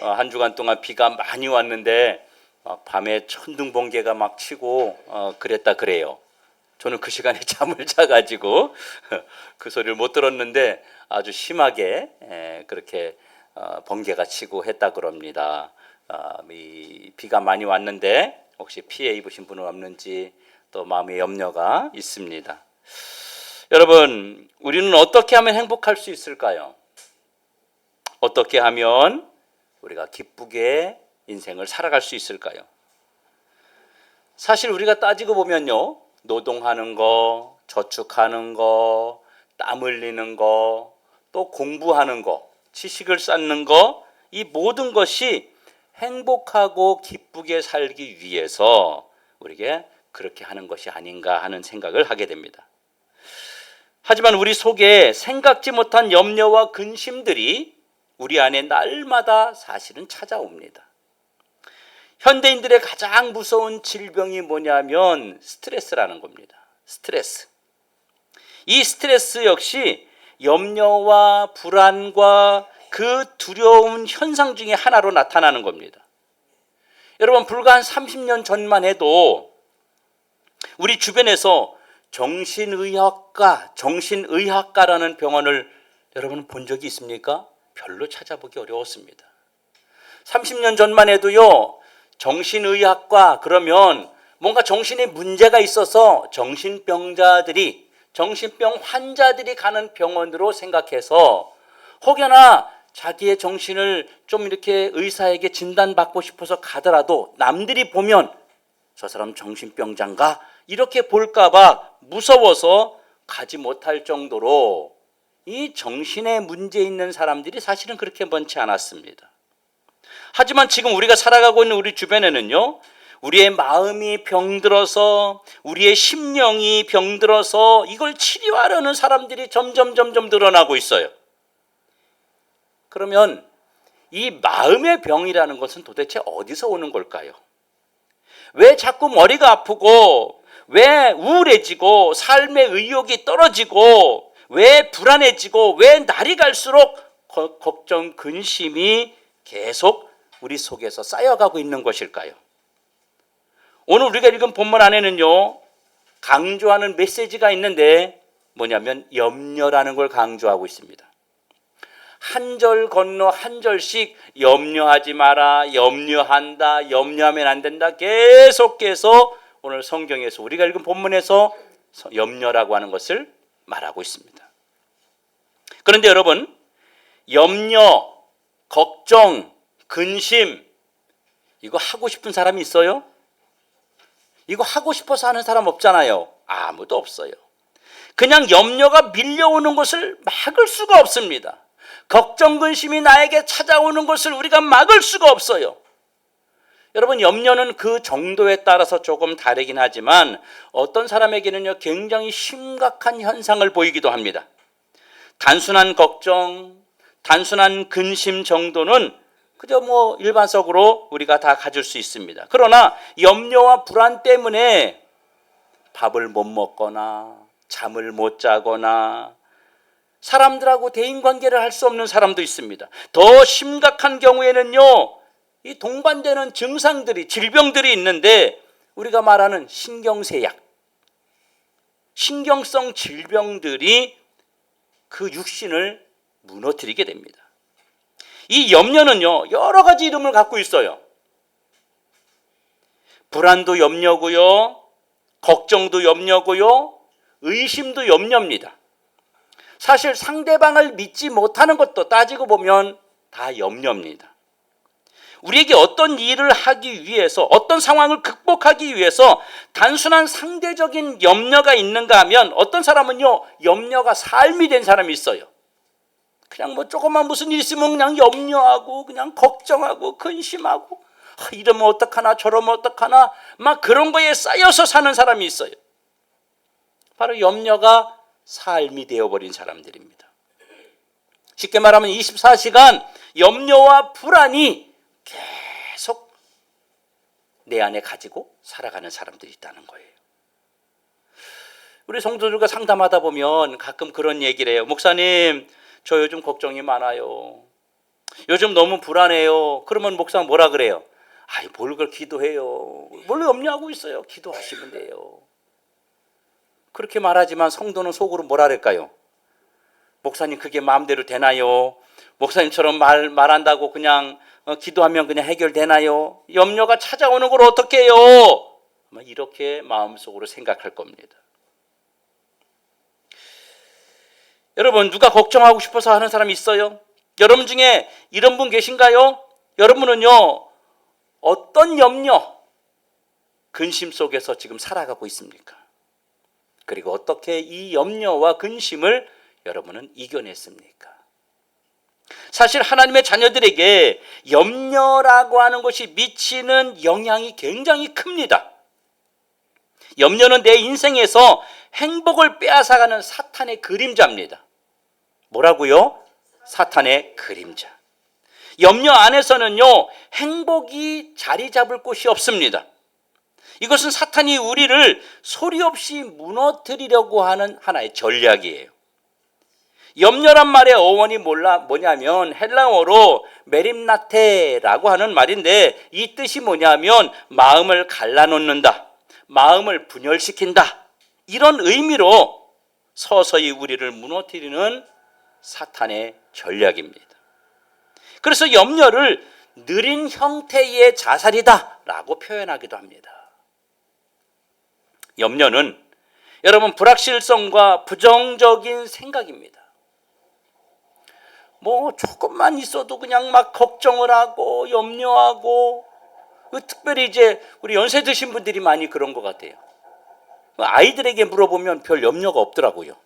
한 주간 동안 비가 많이 왔는데 밤에 천둥번개가 막 치고 그랬다 그래요. 저는 그 시간에 잠을 자가지고 그 소리를 못 들었는데 아주 심하게 그렇게 번개가 치고 했다 그럽니다. 이 비가 많이 왔는데 혹시 피해 입으신 분은 없는지 또 마음의 염려가 있습니다. 여러분, 우리는 어떻게 하면 행복할 수 있을까요? 어떻게 하면 우리가 기쁘게 인생을 살아갈 수 있을까요? 사실 우리가 따지고 보면요, 노동하는 거, 저축하는 거, 땀 흘리는 거, 또 공부하는 거, 지식을 쌓는 거, 이 모든 것이 행복하고 기쁘게 살기 위해서 우리에게 그렇게 하는 것이 아닌가 하는 생각을 하게 됩니다. 하지만 우리 속에 생각지 못한 염려와 근심들이 우리 안에 날마다 사실은 찾아옵니다. 현대인들의 가장 무서운 질병이 뭐냐면 스트레스라는 겁니다. 스트레스. 이 스트레스 역시 염려와 불안과 그 두려운 현상 중에 하나로 나타나는 겁니다. 여러분, 불과 한 30년 전만 해도 우리 주변에서 정신의학과라는 병원을 여러분 본 적이 있습니까? 별로 찾아보기 어려웠습니다. 30년 전만 해도요, 정신의학과 그러면 뭔가 정신에 문제가 있어서 정신병 환자들이 가는 병원으로 생각해서 혹여나 자기의 정신을 좀 이렇게 의사에게 진단받고 싶어서 가더라도 남들이 보면 저 사람 정신병자인가? 이렇게 볼까봐 무서워서 가지 못할 정도로 이 정신에 문제 있는 사람들이 사실은 그렇게 많지 않았습니다. 하지만 지금 우리가 살아가고 있는 우리 주변에는요, 우리의 마음이 병들어서 우리의 심령이 병들어서 이걸 치료하려는 사람들이 점점 늘어나고 있어요. 그러면 이 마음의 병이라는 것은 도대체 어디서 오는 걸까요? 왜 자꾸 머리가 아프고 왜 우울해지고 삶의 의욕이 떨어지고 왜 불안해지고 왜 날이 갈수록 걱정, 근심이 계속 우리 속에서 쌓여가고 있는 것일까요? 오늘 우리가 읽은 본문 안에는요, 강조하는 메시지가 있는데 뭐냐면 염려라는 걸 강조하고 있습니다. 한 절 건너 한 절씩 염려하지 마라, 염려한다, 염려하면 안 된다, 계속해서 오늘 성경에서 우리가 읽은 본문에서 염려라고 하는 것을 말하고 있습니다. 그런데 여러분, 염려, 걱정, 근심, 이거 하고 싶은 사람이 있어요? 이거 하고 싶어서 하는 사람 없잖아요. 아무도 없어요. 그냥 염려가 밀려오는 것을 막을 수가 없습니다. 걱정, 근심이 나에게 찾아오는 것을 우리가 막을 수가 없어요. 여러분, 염려는 그 정도에 따라서 조금 다르긴 하지만 어떤 사람에게는요, 굉장히 심각한 현상을 보이기도 합니다. 단순한 걱정, 단순한 근심 정도는 그저 일반적으로 우리가 다 가질 수 있습니다. 그러나 염려와 불안 때문에 밥을 못 먹거나 잠을 못 자거나 사람들하고 대인관계를 할 수 없는 사람도 있습니다. 더 심각한 경우에는요, 이 동반되는 질병들이 있는데 우리가 말하는 신경성 질병들이 그 육신을 무너뜨리게 됩니다. 이 염려는요, 여러 가지 이름을 갖고 있어요. 불안도 염려고요, 걱정도 염려고요, 의심도 염려입니다. 사실 상대방을 믿지 못하는 것도 따지고 보면 다 염려입니다. 우리에게 어떤 일을 하기 위해서, 어떤 상황을 극복하기 위해서 단순한 상대적인 염려가 있는가 하면 어떤 사람은요, 염려가 삶이 된 사람이 있어요. 그냥 조금만 무슨 일 있으면 그냥 염려하고 그냥 걱정하고 근심하고 이러면 어떡하나 저러면 어떡하나 막 그런 거에 쌓여서 사는 사람이 있어요. 바로 염려가 삶이 되어버린 사람들입니다. 쉽게 말하면 24시간 염려와 불안이 계속 내 안에 가지고 살아가는 사람들이 있다는 거예요. 우리 성도들과 상담하다 보면 가끔 그런 얘기를 해요. 목사님, 저 요즘 걱정이 많아요. 요즘 너무 불안해요. 그러면 목사가 뭐라 그래요? 아이, 뭘 그걸 기도해요. 뭘 염려하고 있어요. 기도하시면 돼요. 그렇게 말하지만 성도는 속으로 뭐라 그럴까요? 목사님 그게 마음대로 되나요? 목사님처럼 말한다고 그냥 기도하면 그냥 해결되나요? 염려가 찾아오는 걸 어떻게 해요? 이렇게 마음속으로 생각할 겁니다. 여러분, 누가 걱정하고 싶어서 하는 사람 있어요? 여러분 중에 이런 분 계신가요? 여러분은요, 어떤 염려, 근심 속에서 지금 살아가고 있습니까? 그리고 어떻게 이 염려와 근심을 여러분은 이겨냈습니까? 사실 하나님의 자녀들에게 염려라고 하는 것이 미치는 영향이 굉장히 큽니다. 염려는 내 인생에서 행복을 빼앗아가는 사탄의 그림자입니다. 뭐라고요? 사탄의 그림자. 염려 안에서는요, 행복이 자리 잡을 곳이 없습니다. 이것은 사탄이 우리를 소리 없이 무너뜨리려고 하는 하나의 전략이에요. 염려란 말의 어원이 뭐냐면 헬라어로 메림나테라고 하는 말인데, 이 뜻이 뭐냐면 마음을 갈라놓는다, 마음을 분열시킨다, 이런 의미로 서서히 우리를 무너뜨리는 사탄의 전략입니다. 그래서 염려를 느린 형태의 자살이다 라고 표현하기도 합니다. 염려는 여러분 불확실성과 부정적인 생각입니다. 조금만 있어도 그냥 막 걱정을 하고 염려하고, 특별히 이제 우리 연세 드신 분들이 많이 그런 것 같아요. 아이들에게 물어보면 별 염려가 없더라고요.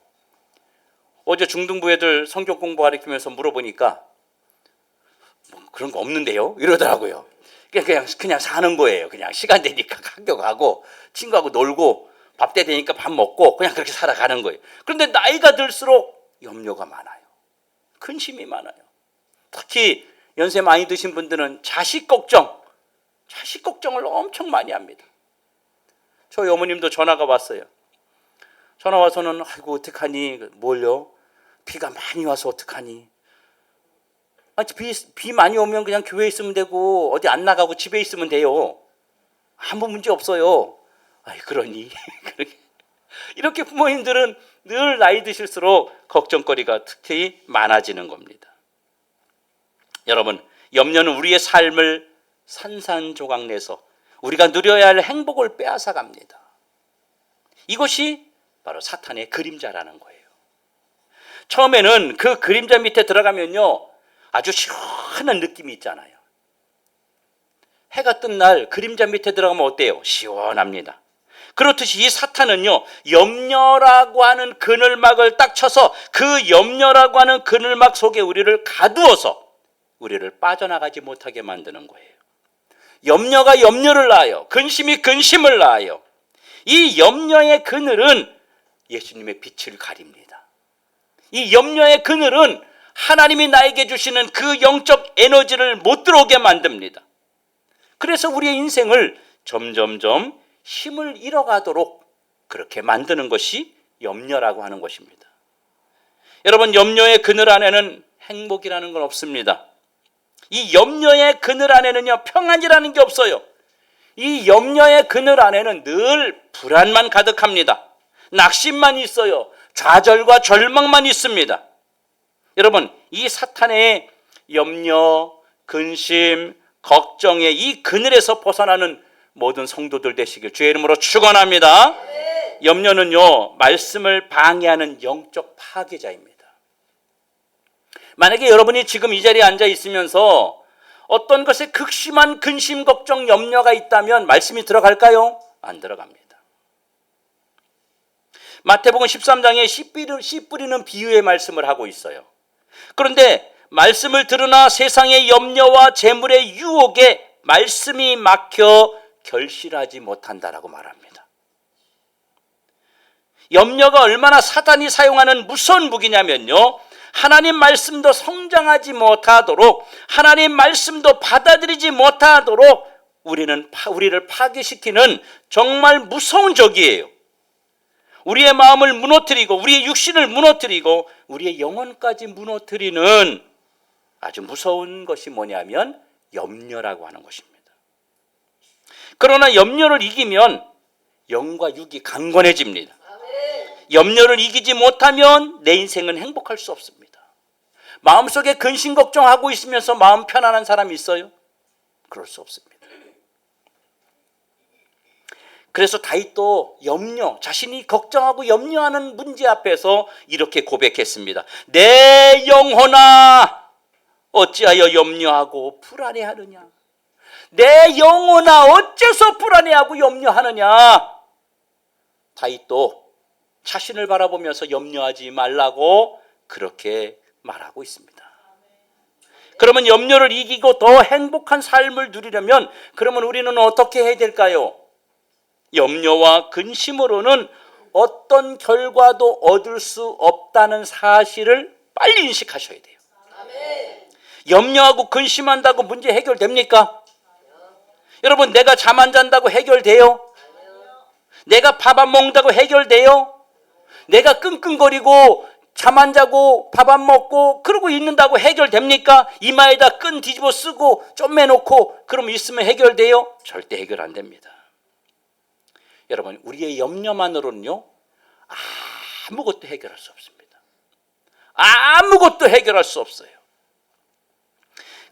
어제 중등부 애들 성경 공부 가르치면서 물어보니까 그런 거 없는데요? 이러더라고요. 그냥 사는 거예요. 그냥 시간 되니까 학교 가고 친구하고 놀고 밥 때 되니까 밥 먹고 그냥 그렇게 살아가는 거예요. 그런데 나이가 들수록 염려가 많아요. 근심이 많아요. 특히 연세 많이 드신 분들은 자식 걱정을 엄청 많이 합니다. 저희 어머님도 전화가 왔어요. 전화 와서는 아이고 어떡하니, 뭘요? 비가 많이 와서 어떡하니? 비 많이 오면 그냥 교회에 있으면 되고 어디 안 나가고 집에 있으면 돼요. 아무 문제 없어요. 그러니 이렇게 부모님들은 늘 나이 드실수록 걱정거리가 특히 많아지는 겁니다. 여러분, 염려는 우리의 삶을 산산조각내서 우리가 누려야 할 행복을 빼앗아갑니다. 이것이 바로 사탄의 그림자라는 거예요. 처음에는 그 그림자 밑에 들어가면요, 아주 시원한 느낌이 있잖아요. 해가 뜬 날 그림자 밑에 들어가면 어때요? 시원합니다. 그렇듯이 이 사탄은요, 염려라고 하는 그늘막을 딱 쳐서 그 염려라고 하는 그늘막 속에 우리를 가두어서 우리를 빠져나가지 못하게 만드는 거예요. 염려가 염려를 낳아요. 근심이 근심을 낳아요. 이 염려의 그늘은 예수님의 빛을 가립니다. 이 염려의 그늘은 하나님이 나에게 주시는 그 영적 에너지를 못 들어오게 만듭니다. 그래서 우리의 인생을 점점점 힘을 잃어가도록 그렇게 만드는 것이 염려라고 하는 것입니다. 여러분, 염려의 그늘 안에는 행복이라는 건 없습니다. 이 염려의 그늘 안에는요, 평안이라는 게 없어요. 이 염려의 그늘 안에는 늘 불안만 가득합니다. 낙심만 있어요. 좌절과 절망만 있습니다. 여러분, 이 사탄의 염려, 근심, 걱정의 이 그늘에서 벗어나는 모든 성도들 되시길 주의 이름으로 축원합니다. 염려는요, 말씀을 방해하는 영적 파괴자입니다. 만약에 여러분이 지금 이 자리에 앉아 있으면서 어떤 것에 극심한 근심, 걱정, 염려가 있다면 말씀이 들어갈까요? 안 들어갑니다. 마태복음 13장에 씨 뿌리는 비유의 말씀을 하고 있어요. 그런데 말씀을 들으나 세상의 염려와 재물의 유혹에 말씀이 막혀 결실하지 못한다라고 말합니다. 염려가 얼마나 사단이 사용하는 무서운 무기냐면요, 하나님 말씀도 성장하지 못하도록, 하나님 말씀도 받아들이지 못하도록 우리를 파괴시키는 정말 무서운 적이에요. 우리의 마음을 무너뜨리고 우리의 육신을 무너뜨리고 우리의 영혼까지 무너뜨리는 아주 무서운 것이 뭐냐면 염려라고 하는 것입니다. 그러나 염려를 이기면 영과 육이 강건해집니다. 염려를 이기지 못하면 내 인생은 행복할 수 없습니다. 마음속에 근심 걱정하고 있으면서 마음 편안한 사람이 있어요? 그럴 수 없습니다. 그래서 다윗도 자신이 걱정하고 염려하는 문제 앞에서 이렇게 고백했습니다. 내 영혼아 어찌하여 염려하고 불안해하느냐. 내 영혼아 어째서 불안해하고 염려하느냐. 다윗도 자신을 바라보면서 염려하지 말라고 그렇게 말하고 있습니다. 그러면 염려를 이기고 더 행복한 삶을 누리려면 그러면 우리는 어떻게 해야 될까요? 염려와 근심으로는 어떤 결과도 얻을 수 없다는 사실을 빨리 인식하셔야 돼요. 염려하고 근심한다고 문제 해결됩니까? 여러분, 내가 잠 안 잔다고 해결돼요? 내가 밥 안 먹는다고 해결돼요? 내가 끙끙거리고 잠 안 자고 밥 안 먹고 그러고 있는다고 해결됩니까? 이마에다 끈 뒤집어 쓰고 쪼매놓고 그러면 있으면 해결돼요? 절대 해결 안 됩니다. 여러분, 우리의 염려만으로는요 아무것도 해결할 수 없습니다. 아무것도 해결할 수 없어요.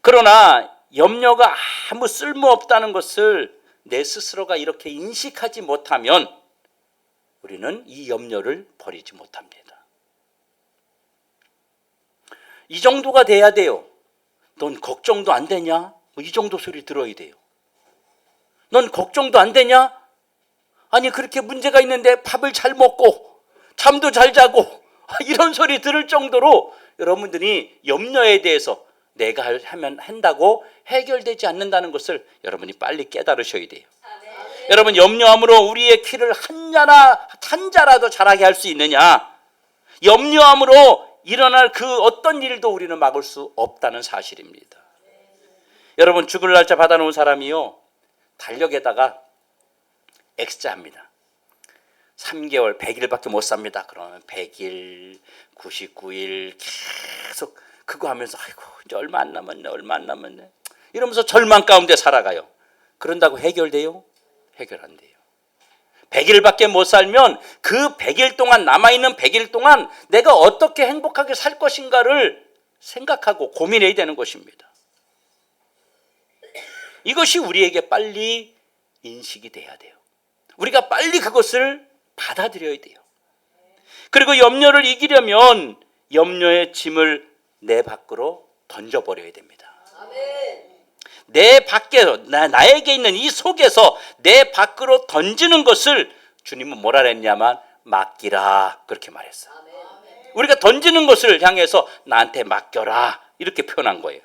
그러나 염려가 아무 쓸모없다는 것을 내 스스로가 이렇게 인식하지 못하면 우리는 이 염려를 버리지 못합니다. 이 정도가 돼야 돼요. 넌 걱정도 안 되냐? 이 정도 소리 들어야 돼요. 넌 걱정도 안 되냐? 아니 그렇게 문제가 있는데 밥을 잘 먹고 잠도 잘 자고 이런 소리 들을 정도로 여러분들이 염려에 대해서 내가 하면 한다고 해결되지 않는다는 것을 여러분이 빨리 깨달으셔야 돼요. 여러분, 염려함으로 우리의 키를 한 자라도 자라게 할 수 있느냐? 염려함으로 일어날 그 어떤 일도 우리는 막을 수 없다는 사실입니다. 여러분, 죽을 날짜 받아놓은 사람이요 달력에다가 X자합니다. 3개월, 100일밖에 못 삽니다. 그러면 100일, 99일 계속 그거 하면서 아이고 이제 얼마 안 남았네 이러면서 절망 가운데 살아가요. 그런다고 해결돼요? 해결 안 돼요. 100일밖에 못 살면 그 100일 동안 남아있는 100일 동안 내가 어떻게 행복하게 살 것인가를 생각하고 고민해야 되는 것입니다. 이것이 우리에게 빨리 인식이 돼야 돼요. 우리가 빨리 그것을 받아들여야 돼요. 그리고 염려를 이기려면 염려의 짐을 내 밖으로 던져버려야 됩니다. 내 밖에서 나에게 있는 이 속에서 내 밖으로 던지는 것을 주님은 뭐라 했냐면 맡기라 그렇게 말했어요. 우리가 던지는 것을 향해서 나한테 맡겨라 이렇게 표현한 거예요.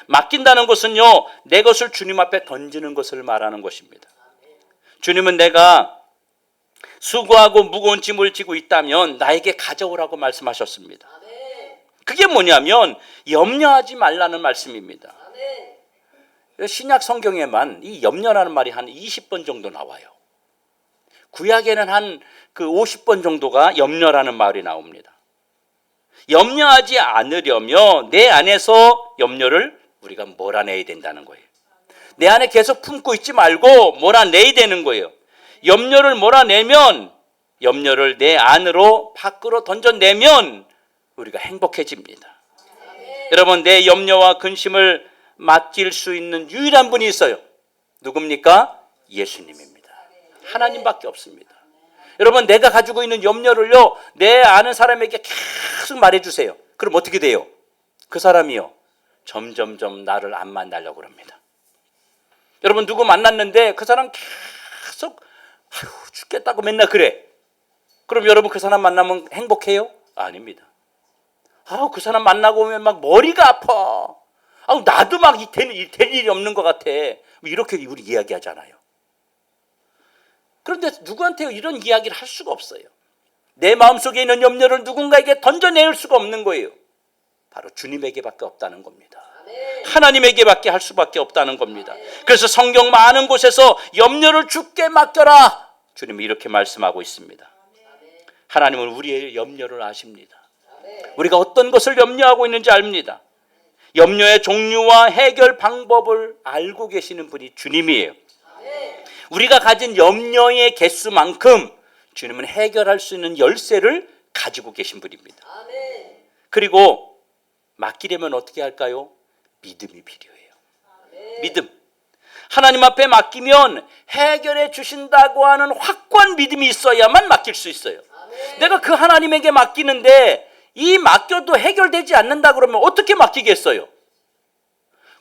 맡긴다는 것은요 내 것을 주님 앞에 던지는 것을 말하는 것입니다. 주님은 내가 수고하고 무거운 짐을 지고 있다면 나에게 가져오라고 말씀하셨습니다. 그게 뭐냐면 염려하지 말라는 말씀입니다. 신약 성경에만 이 염려라는 말이 한 20번 정도 나와요. 구약에는 한 그 50번 정도가 염려라는 말이 나옵니다. 염려하지 않으려면 내 안에서 염려를 우리가 몰아내야 된다는 거예요. 내 안에 계속 품고 있지 말고 몰아내야 되는 거예요. 염려를 몰아내면 염려를 내 안으로 밖으로 던져내면 우리가 행복해집니다. 여러분, 내 염려와 근심을 맡길 수 있는 유일한 분이 있어요. 누굽니까? 예수님입니다. 하나님밖에 없습니다. 여러분, 내가 가지고 있는 염려를요 내 아는 사람에게 계속 말해주세요. 그럼 어떻게 돼요? 그 사람이요 점점점 나를 안 만나려고 합니다. 여러분, 누구 만났는데 그 사람 계속 아유 죽겠다고 맨날 그래. 그럼 여러분 그 사람 만나면 행복해요? 아닙니다. 그 사람 만나고 오면 막 머리가 아파. 나도 막 될 일이 없는 것 같아. 이렇게 우리 이야기하잖아요. 그런데 누구한테 이런 이야기를 할 수가 없어요. 내 마음속에 있는 염려를 누군가에게 던져낼 수가 없는 거예요. 바로 주님에게밖에 없다는 겁니다. 하나님에게밖에 할 수밖에 없다는 겁니다. 그래서 성경 많은 곳에서 염려를 주께 맡겨라. 주님이 이렇게 말씀하고 있습니다. 하나님은 우리의 염려를 아십니다. 우리가 어떤 것을 염려하고 있는지 압니다. 염려의 종류와 해결 방법을 알고 계시는 분이 주님이에요. 우리가 가진 염려의 개수만큼 주님은 해결할 수 있는 열쇠를 가지고 계신 분입니다. 그리고 맡기려면 어떻게 할까요? 믿음이 필요해요. 믿음. 하나님 앞에 맡기면 해결해 주신다고 하는 확고한 믿음이 있어야만 맡길 수 있어요. 내가 그 하나님에게 맡기는데 이 맡겨도 해결되지 않는다 그러면 어떻게 맡기겠어요?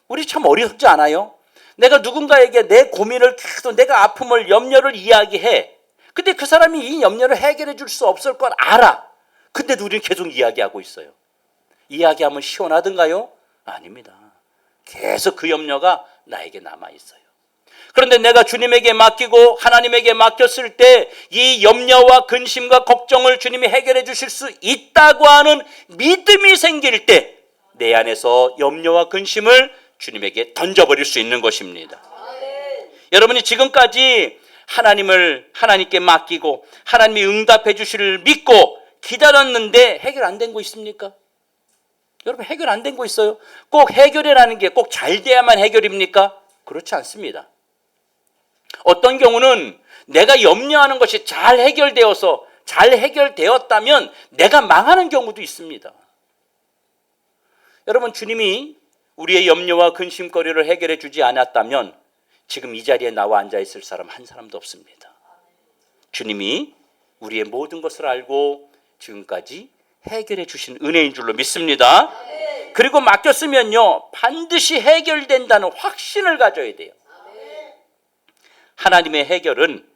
우리 참 어렵지 않아요? 내가 누군가에게 내 고민을 계속 내가 아픔을 염려를 이야기해. 근데 그 사람이 이 염려를 해결해 줄 수 없을 걸 알아. 근데도 우리는 계속 이야기하고 있어요. 이야기하면 시원하던가요? 아닙니다. 계속 그 염려가 나에게 남아 있어요. 그런데 내가 주님에게 맡기고 하나님에게 맡겼을 때 이 염려와 근심과 걱정을 주님이 해결해 주실 수 있다고 하는 믿음이 생길 때 내 안에서 염려와 근심을 주님에게 던져버릴 수 있는 것입니다. 여러분이 지금까지 하나님께 맡기고 하나님이 응답해 주시를 믿고 기다렸는데 해결 안 된 거 있습니까? 여러분 해결 안 된 거 있어요? 꼭 해결이라는 게 꼭 잘 돼야만 해결입니까? 그렇지 않습니다. 어떤 경우는 내가 염려하는 것이 잘 해결되었다면 내가 망하는 경우도 있습니다. 여러분 주님이 우리의 염려와 근심거리를 해결해 주지 않았다면 지금 이 자리에 나와 앉아 있을 사람 한 사람도 없습니다. 주님이 우리의 모든 것을 알고 지금까지 해결해 주신 은혜인 줄로 믿습니다. 그리고 맡겼으면요 반드시 해결된다는 확신을 가져야 돼요. 하나님의 해결은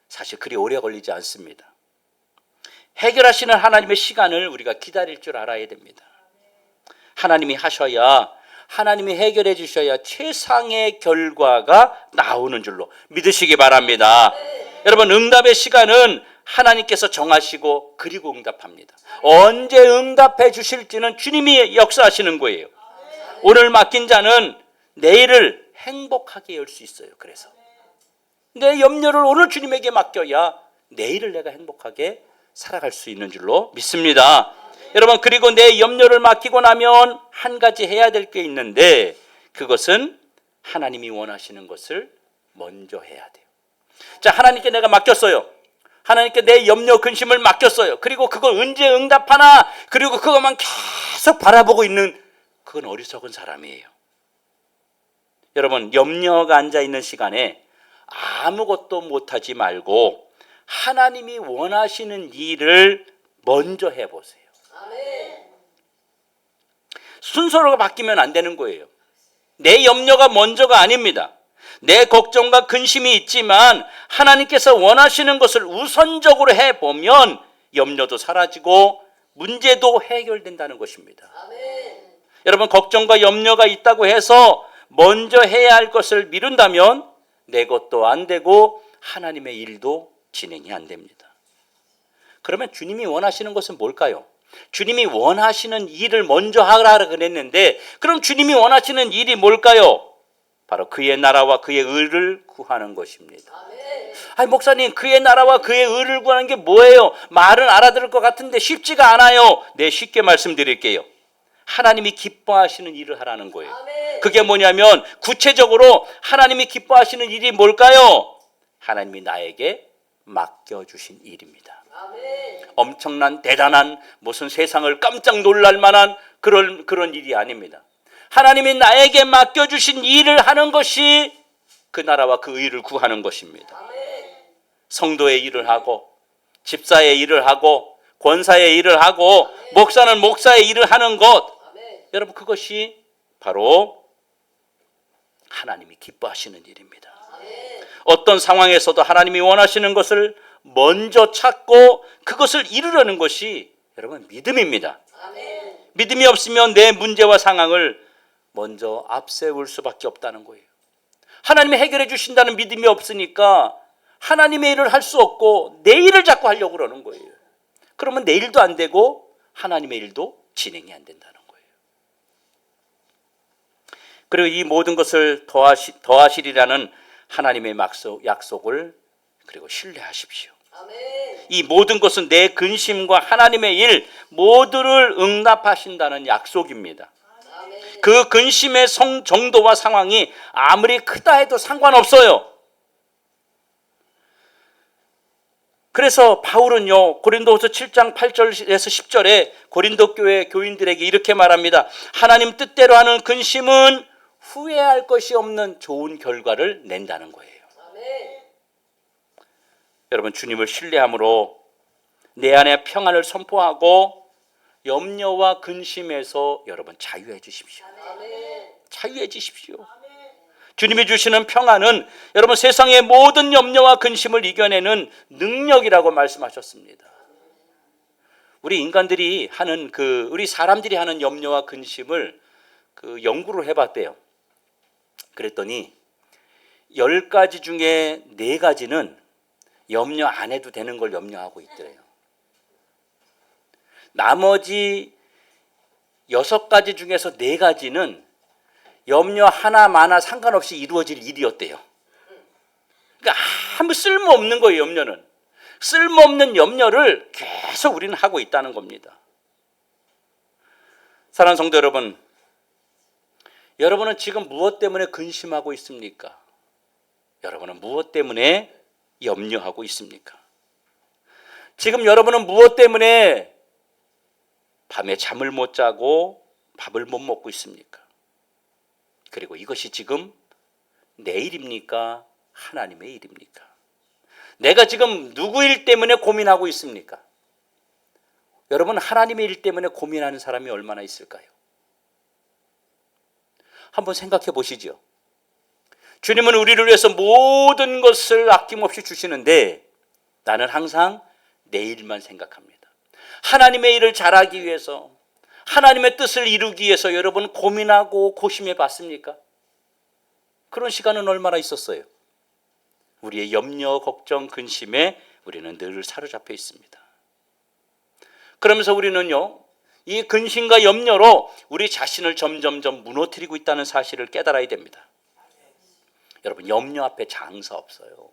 사실 그리 오래 걸리지 않습니다. 해결하시는 하나님의 시간을 우리가 기다릴 줄 알아야 됩니다. 하나님이 하셔야 하나님이 해결해 주셔야 최상의 결과가 나오는 줄로 믿으시기 바랍니다. 여러분 응답의 시간은 하나님께서 정하시고 그리고 응답합니다. 언제 응답해 주실지는 주님이 역사하시는 거예요. 오늘 맡긴 자는 내일을 행복하게 열 수 있어요. 그래서 내 염려를 오늘 주님에게 맡겨야 내일을 내가 행복하게 살아갈 수 있는 줄로 믿습니다. 여러분 그리고 내 염려를 맡기고 나면 한 가지 해야 될 게 있는데 그것은 하나님이 원하시는 것을 먼저 해야 돼요. 자, 하나님께 내가 맡겼어요. 하나님께 내 염려 근심을 맡겼어요. 그리고 그걸 언제 응답하나 그리고 그것만 계속 바라보고 있는 그건 어리석은 사람이에요. 여러분 염려가 앉아있는 시간에 아무것도 못하지 말고 하나님이 원하시는 일을 먼저 해보세요. 순서로 바뀌면 안 되는 거예요. 내 염려가 먼저가 아닙니다. 내 걱정과 근심이 있지만 하나님께서 원하시는 것을 우선적으로 해보면 염려도 사라지고 문제도 해결된다는 것입니다. 여러분 걱정과 염려가 있다고 해서 먼저 해야 할 것을 미룬다면 내 것도 안 되고 하나님의 일도 진행이 안 됩니다. 그러면 주님이 원하시는 것은 뭘까요? 주님이 원하시는 일을 먼저 하라 그랬는데 그럼 주님이 원하시는 일이 뭘까요? 바로 그의 나라와 그의 의를 구하는 것입니다. 아니 목사님 그의 나라와 그의 의를 구하는 게 뭐예요? 말은 알아들을 것 같은데 쉽지가 않아요. 네, 쉽게 말씀드릴게요. 하나님이 기뻐하시는 일을 하라는 거예요. 그게 뭐냐면 구체적으로 하나님이 기뻐하시는 일이 뭘까요? 하나님이 나에게 맡겨주신 일입니다. 엄청난 대단한 무슨 세상을 깜짝 놀랄 만한 그런 일이 아닙니다. 하나님이 나에게 맡겨주신 일을 하는 것이 그 나라와 그 의를 구하는 것입니다. 성도의 일을 하고 집사의 일을 하고 권사의 일을 하고 목사는 목사의 일을 하는 것, 여러분 그것이 바로 하나님이 기뻐하시는 일입니다. 어떤 상황에서도 하나님이 원하시는 것을 먼저 찾고 그것을 이루려는 것이 여러분 믿음입니다. 믿음이 없으면 내 문제와 상황을 먼저 앞세울 수밖에 없다는 거예요. 하나님이 해결해 주신다는 믿음이 없으니까 하나님의 일을 할 수 없고 내 일을 자꾸 하려고 그러는 거예요. 그러면 내 일도 안 되고 하나님의 일도 진행이 안 된다는 거예요. 그리고 이 모든 것을 더하시리라는 하나님의 약속을 그리고 신뢰하십시오. 이 모든 것은 내 근심과 하나님의 일 모두를 응답하신다는 약속입니다. 그 근심의 정도와 상황이 아무리 크다 해도 상관없어요. 그래서 바울은요, 고린도후서 7장 8절에서 10절에 고린도 교회 교인들에게 이렇게 말합니다. 하나님 뜻대로 하는 근심은 후회할 것이 없는 좋은 결과를 낸다는 거예요. 아멘. 여러분, 주님을 신뢰함으로 내 안에 평안을 선포하고 염려와 근심에서 여러분 자유해 주십시오. 아멘. 자유해 주십시오. 주님이 주시는 평안은 여러분 세상의 모든 염려와 근심을 이겨내는 능력이라고 말씀하셨습니다. 우리 인간들이 하는 우리 사람들이 하는 염려와 근심을 연구를 해봤대요. 그랬더니 10가지 중에 4가지는 염려 안 해도 되는 걸 염려하고 있더래요. 나머지 6가지 중에서 4가지는 염려 하나 마나 상관없이 이루어질 일이었대요. 그러니까 아무 쓸모없는 거예요. 염려는 쓸모없는 염려를 계속 우리는 하고 있다는 겁니다. 사랑하는 성도 여러분, 여러분은 지금 무엇 때문에 근심하고 있습니까? 여러분은 무엇 때문에 염려하고 있습니까? 지금 여러분은 무엇 때문에 밤에 잠을 못 자고 밥을 못 먹고 있습니까? 그리고 이것이 지금 내 일입니까? 하나님의 일입니까? 내가 지금 누구 일 때문에 고민하고 있습니까? 여러분, 하나님의 일 때문에 고민하는 사람이 얼마나 있을까요? 한번 생각해 보시죠. 주님은 우리를 위해서 모든 것을 아낌없이 주시는데 나는 항상 내 일만 생각합니다. 하나님의 일을 잘하기 위해서, 하나님의 뜻을 이루기 위해서 여러분 고민하고 고심해 봤습니까? 그런 시간은 얼마나 있었어요? 우리의 염려, 걱정, 근심에 우리는 늘 사로잡혀 있습니다. 그러면서 우리는요, 이 근심과 염려로 우리 자신을 점점점 무너뜨리고 있다는 사실을 깨달아야 됩니다. 여러분, 염려 앞에 장사 없어요.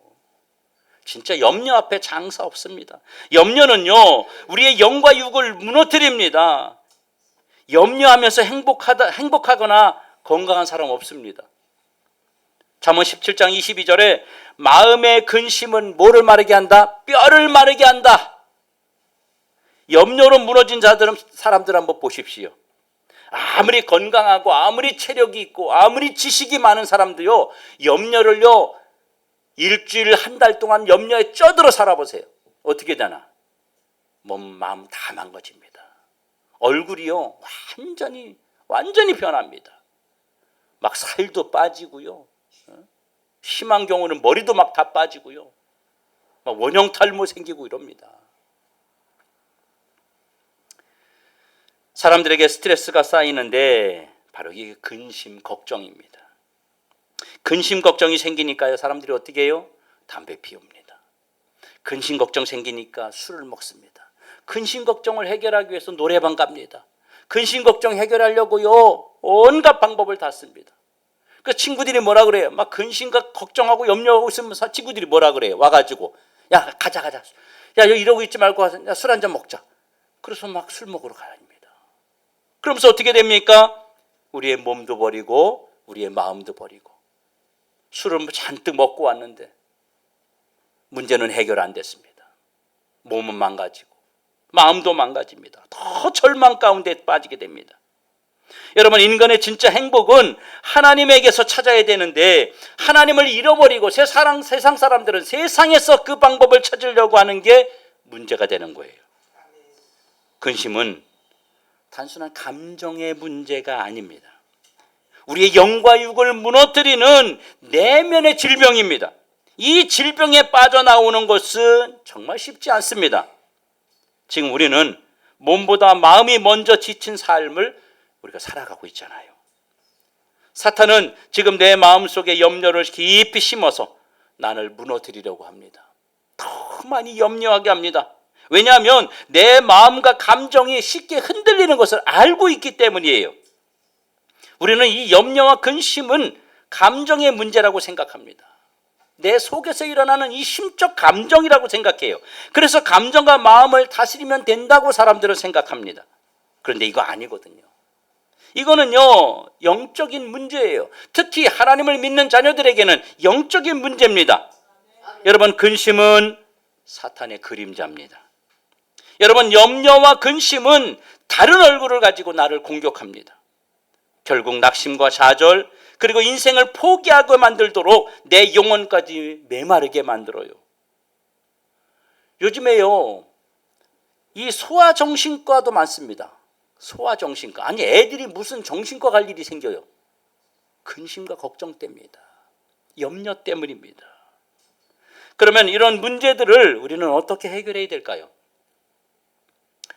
진짜 염려 앞에 장사 없습니다. 염려는요, 우리의 영과 육을 무너뜨립니다. 염려하면서 행복하거나 건강한 사람 없습니다. 잠언 17장 22절에 마음의 근심은 뭐를 마르게 한다? 뼈를 마르게 한다. 염려로 무너진 사람들 한번 보십시오. 아무리 건강하고 아무리 체력이 있고 아무리 지식이 많은 사람도요, 염려를요, 일주일 한 달 동안 염려에 쪄들어 살아보세요. 어떻게 되나? 몸 마음 다 망가집니다. 얼굴이요, 완전히 변합니다. 막 살도 빠지고요, 심한 경우는 머리도 막 다 빠지고요, 막 원형 탈모 생기고 이럽니다. 사람들에게 스트레스가 쌓이는데 바로 이게 근심, 걱정입니다. 근심, 걱정이 생기니까요, 사람들이 어떻게 해요? 담배 피웁니다. 근심, 걱정 생기니까 술을 먹습니다. 근심, 걱정을 해결하기 위해서 노래방 갑니다. 근심, 걱정 해결하려고요, 온갖 방법을 다 씁니다. 그 친구들이 뭐라 그래요? 막 근심과 걱정하고 염려하고 있으면 친구들이 뭐라 그래요? 와가지고, 야, 가자. 야, 여기 이러고 있지 말고 술 한잔 먹자. 그래서 막 술 먹으러 가야 합니다. 그러면서 어떻게 됩니까? 우리의 몸도 버리고 우리의 마음도 버리고, 술을 잔뜩 먹고 왔는데 문제는 해결 안 됐습니다. 몸은 망가지고 마음도 망가집니다. 더 절망 가운데 빠지게 됩니다. 여러분, 인간의 진짜 행복은 하나님에게서 찾아야 되는데 하나님을 잃어버리고 세상 사람들은 세상에서 그 방법을 찾으려고 하는 게 문제가 되는 거예요. 근심은 단순한 감정의 문제가 아닙니다. 우리의 영과 육을 무너뜨리는 내면의 질병입니다. 이 질병에 빠져나오는 것은 정말 쉽지 않습니다. 지금 우리는 몸보다 마음이 먼저 지친 삶을 우리가 살아가고 있잖아요. 사탄은 지금 내 마음속에 염려를 깊이 심어서 나를 무너뜨리려고 합니다. 더 많이 염려하게 합니다. 왜냐하면 내 마음과 감정이 쉽게 흔들리는 것을 알고 있기 때문이에요. 우리는 이 염려와 근심은 감정의 문제라고 생각합니다. 내 속에서 일어나는 이 심적 감정이라고 생각해요. 그래서 감정과 마음을 다스리면 된다고 사람들은 생각합니다. 그런데 이거 아니거든요. 이거는요, 영적인 문제예요. 특히 하나님을 믿는 자녀들에게는 영적인 문제입니다. 여러분, 근심은 사탄의 그림자입니다. 여러분, 염려와 근심은 다른 얼굴을 가지고 나를 공격합니다. 결국 낙심과 좌절, 그리고 인생을 포기하고 만들도록 내 영혼까지 메마르게 만들어요. 요즘에요, 이 소아정신과도 많습니다. 소아정신과. 아니, 애들이 무슨 정신과 갈 일이 생겨요. 근심과 걱정 때문이다. 염려 때문입니다. 그러면 이런 문제들을 우리는 어떻게 해결해야 될까요?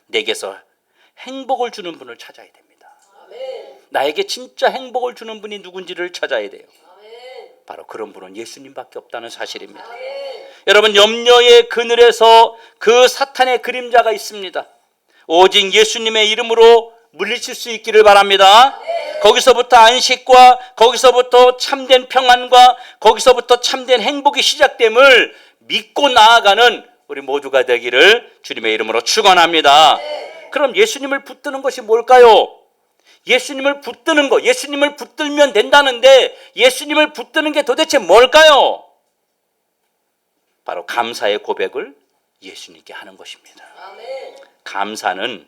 내게서 행복을 주는 분을 찾아야 됩니다. 나에게 진짜 행복을 주는 분이 누군지를 찾아야 돼요. 바로 그런 분은 예수님밖에 없다는 사실입니다. 여러분, 염려의 그늘에서 그 사탄의 그림자가 있습니다. 오직 예수님의 이름으로 물리칠 수 있기를 바랍니다. 거기서부터 안식과, 거기서부터 참된 평안과, 거기서부터 참된 행복이 시작됨을 믿고 나아가는 우리 모두가 되기를 주님의 이름으로 축원합니다. 그럼 예수님을 붙드는 것이 뭘까요? 예수님을 붙드는 것, 예수님을 붙들면 된다는데 예수님을 붙드는 게 도대체 뭘까요? 바로 감사의 고백을 예수님께 하는 것입니다. 감사는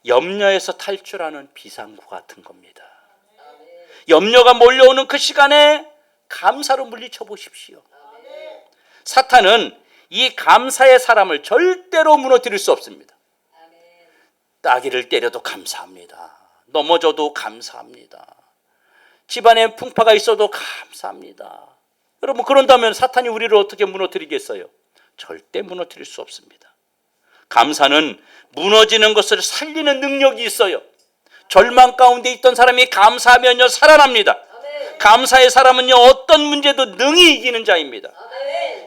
염려에서 탈출하는 비상구 같은 겁니다. 염려가 몰려오는 그 시간에 감사로 물리쳐 보십시오. 사탄은 이 감사의 사람을 절대로 무너뜨릴 수 없습니다. 따귀를 때려도 감사합니다. 넘어져도 감사합니다. 집안에 풍파가 있어도 감사합니다. 여러분, 그런다면 사탄이 우리를 어떻게 무너뜨리겠어요? 절대 무너뜨릴 수 없습니다. 감사는 무너지는 것을 살리는 능력이 있어요. 절망 가운데 있던 사람이 감사하면요, 살아납니다. 감사의 사람은요, 어떤 문제도 능히 이기는 자입니다.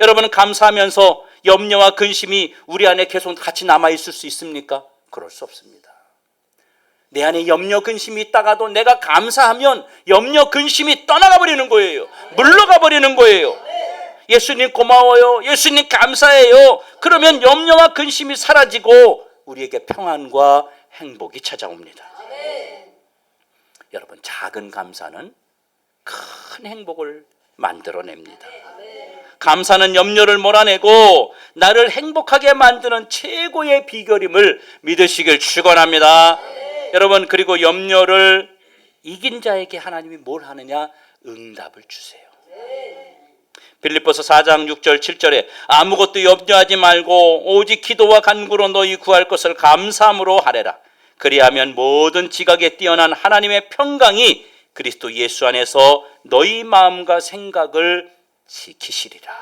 여러분은 감사하면서 염려와 근심이 우리 안에 계속 같이 남아있을 수 있습니까? 그럴 수 없습니다. 내 안에 염려 근심이 있다가도 내가 감사하면 염려 근심이 떠나가 버리는 거예요. 물러가 버리는 거예요. 예수님 고마워요. 예수님 감사해요. 그러면 염려와 근심이 사라지고 우리에게 평안과 행복이 찾아옵니다. 여러분, 작은 감사는 큰 행복을 만들어냅니다. 감사는 염려를 몰아내고 나를 행복하게 만드는 최고의 비결임을 믿으시길 축원합니다. 여러분, 그리고 염려를 이긴 자에게 하나님이 뭘 하느냐? 응답을 주세요. 빌립보서 4장 6절 7절에 아무것도 염려하지 말고 오직 기도와 간구로 너희 구할 것을 감사함으로 하래라. 그리하면 모든 지각에 뛰어난 하나님의 평강이 그리스도 예수 안에서 너희 마음과 생각을 지키시리라.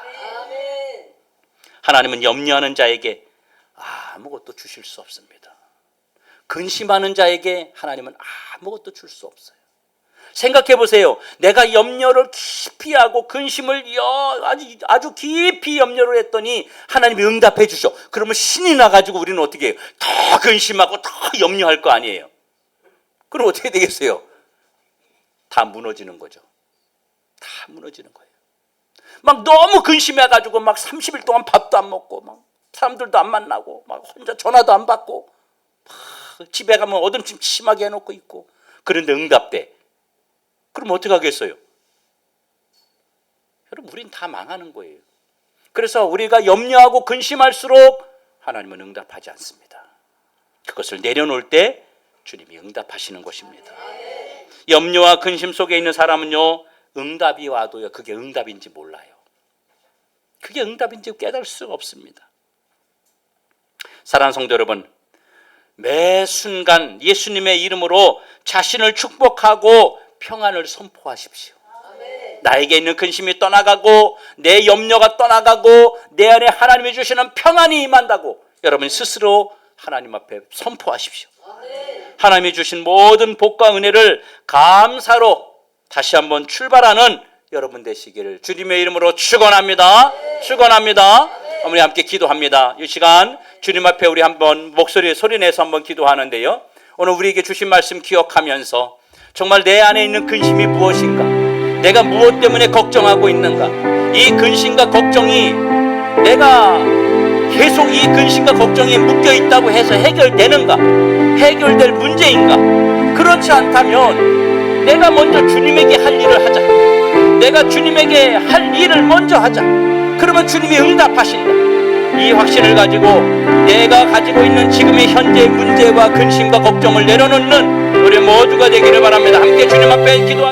하나님은 염려하는 자에게 아무것도 주실 수 없습니다. 근심하는 자에게 하나님은 아무것도 줄 수 없어요. 생각해 보세요. 내가 염려를 깊이 하고 근심을 아주 깊이 염려를 했더니 하나님이 응답해 주셔. 그러면 신이 나가지고 우리는 어떻게 해요? 더 근심하고 더 염려할 거 아니에요. 그럼 어떻게 되겠어요? 다 무너지는 거죠. 다 무너지는 거예요. 막 너무 근심해가지고 막 30일 동안 밥도 안 먹고 막 사람들도 안 만나고 막 혼자 전화도 안 받고 막 집에 가면 얻음짐 심하게 해놓고 있고. 그런데 응답돼. 그럼 어떻게 하겠어요? 여러분, 우린 다 망하는 거예요. 그래서 우리가 염려하고 근심할수록 하나님은 응답하지 않습니다. 그것을 내려놓을 때 주님이 응답하시는 것입니다. 염려와 근심 속에 있는 사람은요, 응답이 와도요, 그게 응답인지 몰라요. 그게 응답인지 깨달을 수가 없습니다. 사랑하는 성도 여러분, 매 순간 예수님의 이름으로 자신을 축복하고 평안을 선포하십시오. 나에게 있는 근심이 떠나가고 내 염려가 떠나가고 내 안에 하나님이 주시는 평안이 임한다고 여러분 스스로 하나님 앞에 선포하십시오. 하나님이 주신 모든 복과 은혜를 감사로 다시 한번 출발하는 여러분 되시기를 주님의 이름으로 축원합니다. 축원합니다. 어머니 함께 기도합니다. 이 시간 주님 앞에 우리 한번 목소리 소리내서 한번 기도하는데요. 오늘 우리에게 주신 말씀 기억하면서 정말 내 안에 있는 근심이 무엇인가? 내가 무엇 때문에 걱정하고 있는가? 이 근심과 걱정이 내가 계속 이 근심과 걱정이 묶여 있다고 해서 해결되는가? 해결될 문제인가? 그렇지 않다면 내가 먼저 주님에게 할 일을 하자. 내가 주님에게 할 일을 먼저 하자. 그러면 주님이 응답하신다. 이 확신을 가지고 내가 가지고 있는 지금의 현재의 문제와 근심과 걱정을 내려놓는 우리 모두가 되기를 바랍니다. 함께 주님 앞에 기도하기.